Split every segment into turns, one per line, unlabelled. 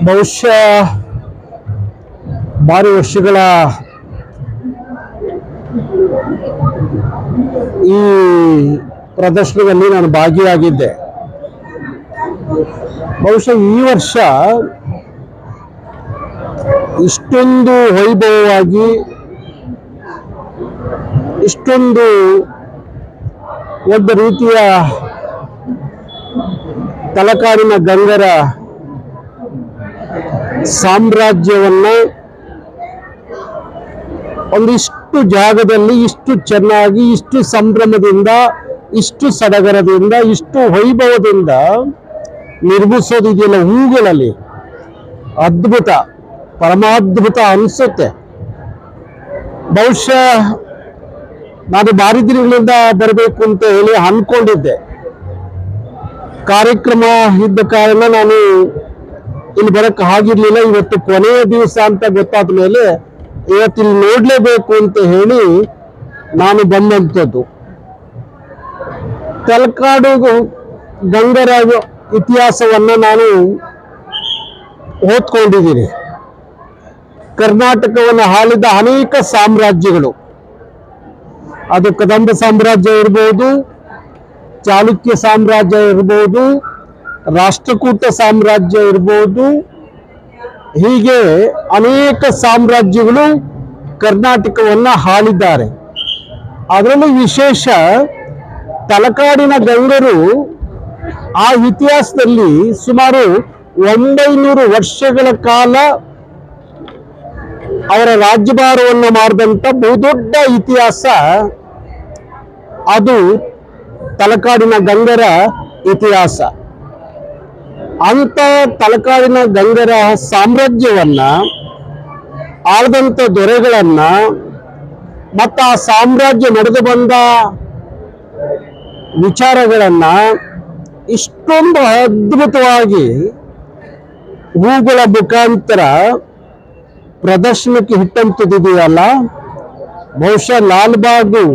ಬಹುಶಃ ಭಾರಿ ವರ್ಷಗಳ ಈ ಪ್ರದರ್ಶನದಲ್ಲಿ ನಾನು ಭಾಗಿಯಾಗಿದ್ದೆ. ಬಹುಶಃ ಈ ವರ್ಷ ಇಷ್ಟೊಂದು ವೈಭವವಾಗಿ, ಇಷ್ಟೊಂದು ಒಂದು ರೀತಿಯ ತಲಕಾಡಿನ ಗಂಗರ ಸಾಮ್ರಾಜ್ಯವನ್ನ ಒಂದಿಷ್ಟು ಜಾಗದಲ್ಲಿ ಇಷ್ಟು ಚೆನ್ನಾಗಿ, ಇಷ್ಟು ಸಂಭ್ರಮದಿಂದ, ಇಷ್ಟು ಸಡಗರದಿಂದ, ಇಷ್ಟು ವೈಭವದಿಂದ ನಿರ್ಮಿಸೋದಿದೆಯಲ್ಲ, ಹೂಗಳಲ್ಲಿ ಅದ್ಭುತ, ಪರಮಾದ್ಭುತ ಅನಿಸುತ್ತೆ. ಬಹುಶಃ ನಾನು ಭಾರಿ ದಿನಗಳಿಂದ ಬರಬೇಕು ಅಂತ ಹೇಳಿ ಅನ್ಕೊಂಡಿದ್ದೆ. ಕಾರ್ಯಕ್ರಮ ಇದ್ದ ಕಾರಣ ನಾನು ಇಲ್ಲಿ ಬರಕ್ಕೆ ಆಗಿರ್ಲಿಲ್ಲ. ಇವತ್ತು ಕೊನೆಯ ದಿವಸ ಅಂತ ಗೊತ್ತಾದ ಮೇಲೆ ಇವತ್ತು ಇಲ್ಲಿ ನೋಡ್ಲೇಬೇಕು ಅಂತ ಹೇಳಿ ನಾನು ಬಂದಂಥದ್ದು. ತಲಕಾಡು ಗಂಗರ ಇತಿಹಾಸವನ್ನ ನಾನು ಓದ್ಕೊಂಡಿದ್ದೀನಿ. ಕರ್ನಾಟಕವನ್ನು ಆಳಿದ ಅನೇಕ ಸಾಮ್ರಾಜ್ಯಗಳು, ಅದು ಕದಂಬ ಸಾಮ್ರಾಜ್ಯ ಇರ್ಬೋದು, ಚಾಲುಕ್ಯ ಸಾಮ್ರಾಜ್ಯ ಇರ್ಬೋದು, ರಾಷ್ಟ್ರಕೂಟ ಸಾಮ್ರಾಜ್ಯ ಇರ್ಬೋದು, ಹೀಗೆ ಅನೇಕ ಸಾಮ್ರಾಜ್ಯಗಳು ಕರ್ನಾಟಕವನ್ನು ಆಳಿದ್ದಾರೆ. ಅದರಲ್ಲೂ ವಿಶೇಷ ತಲಕಾಡಿನ ಗಂಗರು ಆ ಇತಿಹಾಸದಲ್ಲಿ ಸುಮಾರು 900 ವರ್ಷಗಳ ಕಾಲ ಅವರ ರಾಜ್ಯಭಾರವನ್ನು ಮಾಡಿದಂಥ ಬಹುದೊಡ್ಡ ಇತಿಹಾಸ ಅದು ತಲಕಾಡಿನ ಗಂಗರ ಇತಿಹಾಸ. ಅಂತ ತಲಕಾಡಿನ ಗಂಗರ ಸಾಮ್ರಾಜ್ಯವನ್ನ ಆಳದಂಥ ದೊರೆಗಳನ್ನ ಮತ್ತು ಆ ಸಾಮ್ರಾಜ್ಯ ನಡೆದು ಬಂದ ವಿಚಾರಗಳನ್ನ ಇಷ್ಟೊಂದು ಅದ್ಭುತವಾಗಿ ಹೂಗಳ ಮುಖಾಂತರ ಪ್ರದರ್ಶನಕ್ಕೆ ಇಟ್ಟಂಥದ್ದಿದೆಯಲ್ಲ, ಬಹುಶಃ ಲಾಲ್ಬಾಗು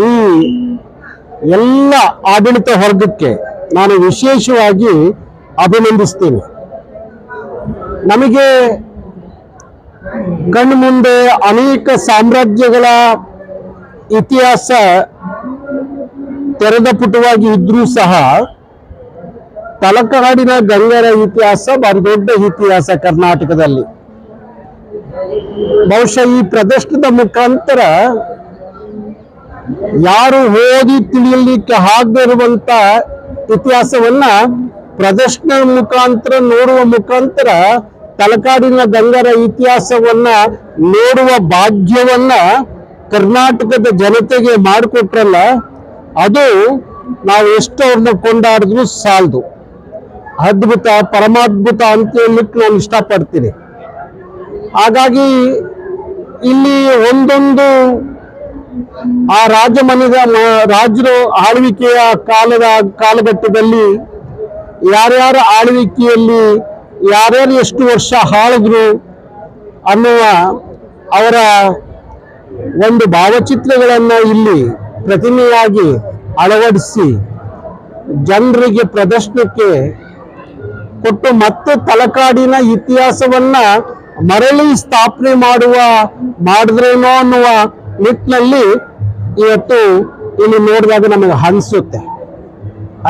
ಈ ಎಲ್ಲ ಆಡಳಿತ ವರ್ಗಕ್ಕೆ ನಾನು ವಿಶೇಷವಾಗಿ ಅಭಿನಂದಿಸ್ತೀನಿ. ನಮಗೆ ಕಣ್ಣು ಮುಂದೆ ಅನೇಕ ಸಾಮ್ರಾಜ್ಯಗಳ ಇತಿಹಾಸ ತೆರೆದ ಪುಟವಾಗಿ ಇದ್ರೂ ಸಹ ತಲಕಾಡಿನ ಗಂಗರ ಇತಿಹಾಸ ಬಹಳ ದೊಡ್ಡ ಇತಿಹಾಸ ಕರ್ನಾಟಕದಲ್ಲಿ. ಬಹುಶಃ ಈ ಪ್ರದರ್ಶನದ ಮುಖಾಂತರ ಯಾರು ಓದಿ ತಿಳಿಯಲಿಕ್ಕೆ ಆಗದೆ ಇರುವಂತ ಇತಿಹಾಸವನ್ನ ಪ್ರದರ್ಶನ ಮುಖಾಂತರ ನೋಡುವ ಮುಖಾಂತರ ತಲಕಾಡಿನ ಗಂಗರ ಇತಿಹಾಸವನ್ನ ನೋಡುವ ಭಾಗ್ಯವನ್ನ ಕರ್ನಾಟಕದ ಜನತೆಗೆ ಮಾಡಿಕೊಟ್ರಲ್ಲ, ಅದು ನಾವು ಎಷ್ಟು ಅವ್ರನ್ನ ಕೊಂಡಾಡಿದ್ರು ಸಾಲದು. ಅದ್ಭುತ, ಪರಮಾದ್ಭುತ ಅಂತ ಹೇಳಲಿಕ್ಕೆ ನಾನು ಇಷ್ಟಪಡ್ತೀನಿ. ಹಾಗಾಗಿ ಇಲ್ಲಿ ಒಂದೊಂದು ಆ ರಾಜರು ಆಳ್ವಿಕೆಯ ಕಾಲಘಟ್ಟದಲ್ಲಿ ಯಾರ್ಯಾರ ಆಳ್ವಿಕೆಯಲ್ಲಿ ಯಾರ್ಯಾರು ಎಷ್ಟು ವರ್ಷ ಆಳಿದ್ರು ಅನ್ನುವ ಅವರ ಒಂದು ಭಾವಚಿತ್ರಗಳನ್ನು ಇಲ್ಲಿ ಪ್ರತಿಮೆಯಾಗಿ ಅಳವಡಿಸಿ ಜನರಿಗೆ ಪ್ರದರ್ಶನಕ್ಕೆ ಕೊಟ್ಟು ಮತ್ತೆ ತಲಕಾಡಿನ ಇತಿಹಾಸವನ್ನ ಮರಳಿ ಸ್ಥಾಪನೆ ಮಾಡಿದ್ರೇನೋ ಅನ್ನುವ ನಿಟ್ಟಿನಲ್ಲಿ ಇವತ್ತು ಇಲ್ಲಿ ನೋಡಿದಾಗ ನಮಗೆ ಅನಿಸುತ್ತೆ.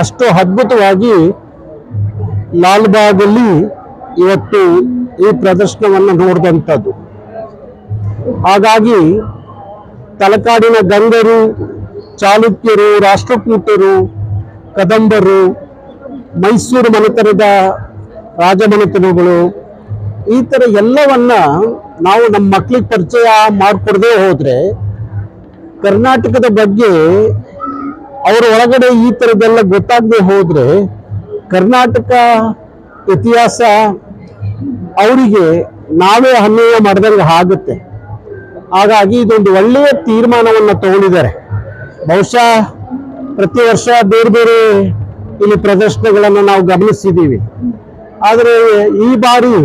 ಅಷ್ಟು ಅದ್ಭುತವಾಗಿ ಲಾಲ್ಬಾಗಲ್ಲಿ ಇವತ್ತು ಈ ಪ್ರದರ್ಶನವನ್ನು ನೋಡಿದಂಥದ್ದು. ಹಾಗಾಗಿ ತಲಕಾಡಿನ ಗಂಗರು, ಚಾಲುಕ್ಯರು, ರಾಷ್ಟ್ರಕೂಟರು, ಕದಂಬರು, ಮೈಸೂರು ಮನೆತನದ ರಾಜಮನೆತನಗಳು, ಈ ಥರ ಎಲ್ಲವನ್ನ ನಾವು ನಮ್ಮ ಮಕ್ಕಳಿಗೆ ಪರಿಚಯ ಮಾಡಿಕೊಡದೆ ಹೋದ್ರೆ, ಕರ್ನಾಟಕದ ಬಗ್ಗೆ ಅವರ ಒಳಗಡೆ ಈ ಥರದ್ದೆಲ್ಲ ಗೊತ್ತಾಗದೆ ಹೋದ್ರೆ, ಕರ್ನಾಟಕ ಇತಿಹಾಸ ಅವರಿಗೆ ನಾವೇ ಅನ್ಯಾಯ ಮಾಡಿದಂಗೆ ಆಗುತ್ತೆ. ಹಾಗಾಗಿ ಇದೊಂದು ಒಳ್ಳೆಯ ತೀರ್ಮಾನವನ್ನು ತಗೊಂಡಿದ್ದಾರೆ. ಬಹುಶಃ ಪ್ರತಿ ವರ್ಷ ಬೇರೆ ಬೇರೆ ಇಲ್ಲಿ ಪ್ರದರ್ಶನಗಳನ್ನು ನಾವು ಗಮನಿಸಿದ್ದೀವಿ. ಆದರೆ ಈ ಬಾರಿ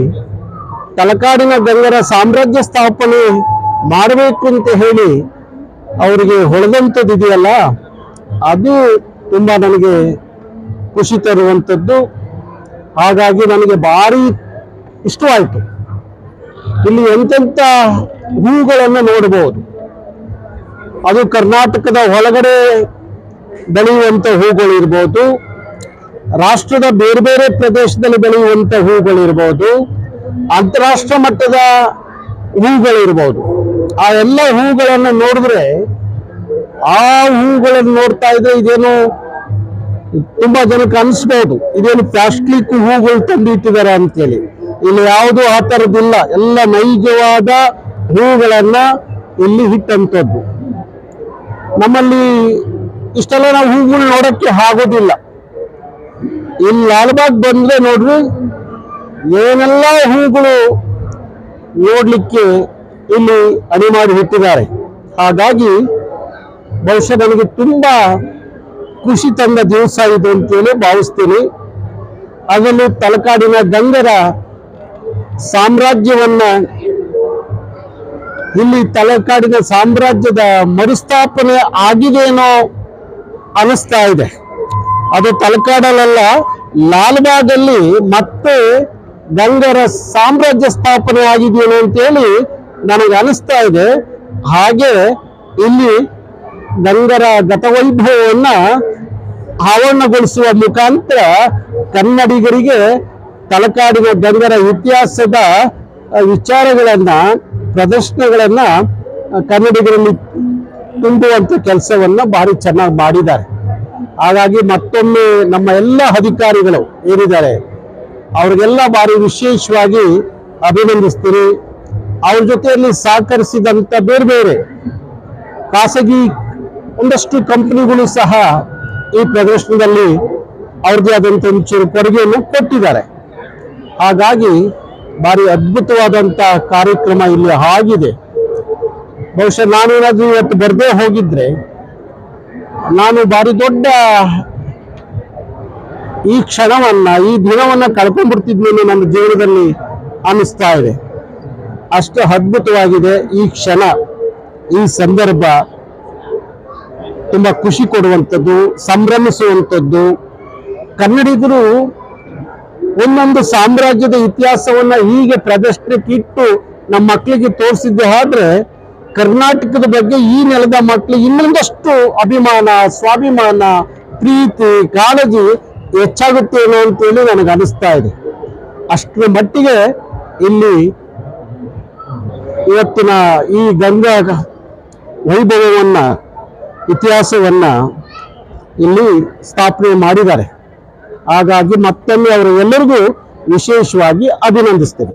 ತಲಕಾಡಿನ ಗಂಗರ ಸಾಮ್ರಾಜ್ಯ ಸ್ಥಾಪನೆ ಮಾಡಬೇಕು ಅಂತ ಹೇಳಿ ಅವರಿಗೆ ಹೊಳೆದಂಥದ್ದು ಇದೆಯಲ್ಲ, ಅದು ತುಂಬ ನನಗೆ ಖುಷಿ ತರುವಂಥದ್ದು. ಹಾಗಾಗಿ ನನಗೆ ಭಾರಿ ಇಷ್ಟವಾಯಿತು. ಇಲ್ಲಿ ಎಂತೆಂಥ ಹೂಗಳನ್ನು ನೋಡಬಹುದು. ಅದು ಕರ್ನಾಟಕದ ಒಳಗಡೆ ಬೆಳೆಯುವಂಥ ಹೂಗಳು ಇರ್ಬೋದು, ರಾಷ್ಟ್ರದ ಬೇರೆ ಬೇರೆ ಪ್ರದೇಶದಲ್ಲಿ ಬೆಳೆಯುವಂಥ ಹೂಗಳಿರ್ಬೋದು, ಅಂತಾರಾಷ್ಟ್ರ ಮಟ್ಟದ ಹೂಗಳಿರ್ಬೋದು. ಆ ಎಲ್ಲ ಹೂಗಳನ್ನು ನೋಡಿದ್ರೆ, ಆ ಹೂಗಳನ್ನು ನೋಡ್ತಾ ಇದ್ರೆ ಇದೇನು ತುಂಬಾ ಜನಕ್ಕೆ ಅನಿಸ್ಬೋದು, ಇದೇನು ಪ್ಲಾಸ್ಟಿಕ್ ಹೂಗಳು ತಂದಿಟ್ಟಿದ್ದಾರೆ ಅಂತೇಳಿ. ಇಲ್ಲಿ ಯಾವುದು ಆ ಥರದ್ದಿಲ್ಲ. ಎಲ್ಲ ನೈಜವಾದ ಹೂಗಳನ್ನ ಇಲ್ಲಿ ಇಟ್ಟಂಥದ್ದು. ನಮ್ಮಲ್ಲಿ ಇಷ್ಟೆಲ್ಲ ನಾವು ಹೂಗಳು ನೋಡಕ್ಕೆ ಆಗೋದಿಲ್ಲ. ಇಲ್ಲಿ ಲಾಲ್ಬಾಗ್ ಬಂದ್ರೆ ನೋಡ್ರಿ, ಏನೆಲ್ಲ ಹೂಗಳು ನೋಡ್ಲಿಕ್ಕೆ ಇಲ್ಲಿ ಅಣಿ ಮಾಡಿ ಇಟ್ಟಿದ್ದಾರೆ. ಹಾಗಾಗಿ ಬಹುಶಃ ನನಗೆ ತುಂಬಾ ಖುಷಿ ತಂದ ದಿವಸ ಇದು ಅಂತೇಳಿ ಭಾವಿಸ್ತೀನಿ. ಅದನ್ನು ತಲಕಾಡಿನ ಗಂಗರ ಸಾಮ್ರಾಜ್ಯವನ್ನ, ಇಲ್ಲಿ ತಲಕಾಡಿನ ಸಾಮ್ರಾಜ್ಯದ ಮರುಸ್ಥಾಪನೆ ಆಗಿದೆನೋ ಅನಿಸ್ತಾ ಇದೆ. ಅದು ತಲಕಾಡಲ್ಲ, ಲಾಲ್ಬಾಗಲ್ಲಿ ಮತ್ತೆ ಗಂಗರ ಸಾಮ್ರಾಜ್ಯ ಸ್ಥಾಪನೆ ಆಗಿದೆಯೇನೋ ಅಂತೇಳಿ ನನಗೆ ಅನಿಸ್ತಾ ಇದೆ. ಹಾಗೆ ಇಲ್ಲಿ ಗಂಗರ ಗತವೈಭವವನ್ನ ಆವರಣಗೊಳಿಸುವ ಮುಖಾಂತರ ಕನ್ನಡಿಗರಿಗೆ ತಲಕಾಡಿನ ಗಂಗರ ಇತಿಹಾಸದ ವಿಚಾರಗಳನ್ನ, ಪ್ರದರ್ಶನಗಳನ್ನ ಕನ್ನಡಿಗರಲ್ಲಿ ತುಂಬುವಂತ ಕೆಲಸವನ್ನ ಭಾರಿ ಚೆನ್ನಾಗಿ ಮಾಡಿದ್ದಾರೆ. ಹಾಗಾಗಿ ಮತ್ತೊಮ್ಮೆ ನಮ್ಮ ಎಲ್ಲ ಅಧಿಕಾರಿಗಳು ಏನಿದ್ದಾರೆ ಅವ್ರಿಗೆಲ್ಲ ಭಾರಿ ವಿಶೇಷವಾಗಿ ಅಭಿನಂದಿಸ್ತೀನಿ. ಅವ್ರ ಜೊತೆಯಲ್ಲಿ ಸಹಕರಿಸಿದಂತ ಬೇರೆ ಬೇರೆ ಖಾಸಗಿ ಒಂದಷ್ಟು ಕಂಪನಿಗಳು ಸಹ ಈ ಪ್ರದರ್ಶನದಲ್ಲಿ ಅವ್ರದೇ ಆದಂಥ ಒಂಚೂರು ಕೊಡುಗೆಯನ್ನು ಕೊಟ್ಟಿದ್ದಾರೆ. ಹಾಗಾಗಿ ಭಾರಿ ಅದ್ಭುತವಾದಂಥ ಕಾರ್ಯಕ್ರಮ ಇಲ್ಲಿ ಆಗಿದೆ. ಬಹುಶಃ ನಾನೇನಾದ್ರೂ ಇವತ್ತು ಬರದೇ ಹೋಗಿದ್ರೆ ನಾನು ಭಾರಿ ದೊಡ್ಡ ಈ ಕ್ಷಣವನ್ನ, ಈ ದಿನವನ್ನ ಕಳ್ಕೊಂಡ್ಬಿಡ್ತಿದ್ನೇನೋ ನನ್ನ ಜೀವನದಲ್ಲಿ ಅನ್ನಿಸ್ತಾ ಇದೆ. ಅಷ್ಟು ಅದ್ಭುತವಾಗಿದೆ ಈ ಕ್ಷಣ, ಈ ಸಂದರ್ಭ. ತುಂಬಾ ಖುಷಿ ಕೊಡುವಂಥದ್ದು, ಸಂಭ್ರಮಿಸುವಂಥದ್ದು. ಕನ್ನಡಿಗರು ಒಂದೊಂದು ಸಾಮ್ರಾಜ್ಯದ ಇತಿಹಾಸವನ್ನ ಹೀಗೆ ಪ್ರದರ್ಶನಕ್ಕೆ ಇಟ್ಟು ನಮ್ಮ ಮಕ್ಕಳಿಗೆ ತೋರಿಸಿದ್ದೆ ಆದ್ರೆ ಕರ್ನಾಟಕದ ಬಗ್ಗೆ ಈ ನೆಲದ ಮಕ್ಕಳಿಗೆ ಇನ್ನೊಂದಷ್ಟು ಅಭಿಮಾನ, ಸ್ವಾಭಿಮಾನ, ಪ್ರೀತಿ, ಕಾಳಜಿ ಹೆಚ್ಚಾಗುತ್ತೇನೋ ಅಂತೇಳಿ ನನಗೆ ಅನಿಸ್ತಾ ಇದೆ. ಅಷ್ಟರ ಮಟ್ಟಿಗೆ ಇಲ್ಲಿ ಇವತ್ತಿನ ಈ ಗಂಗಾ ವೈಭವವನ್ನ, ಇತಿಹಾಸವನ್ನ ಇಲ್ಲಿ ಸ್ಥಾಪನೆ ಮಾಡಿದ್ದಾರೆ. ಹಾಗಾಗಿ ಮತ್ತೊಮ್ಮೆ ಅವರು ಎಲ್ಲರಿಗೂ ವಿಶೇಷವಾಗಿ ಅಭಿನಂದಿಸ್ತೇನೆ.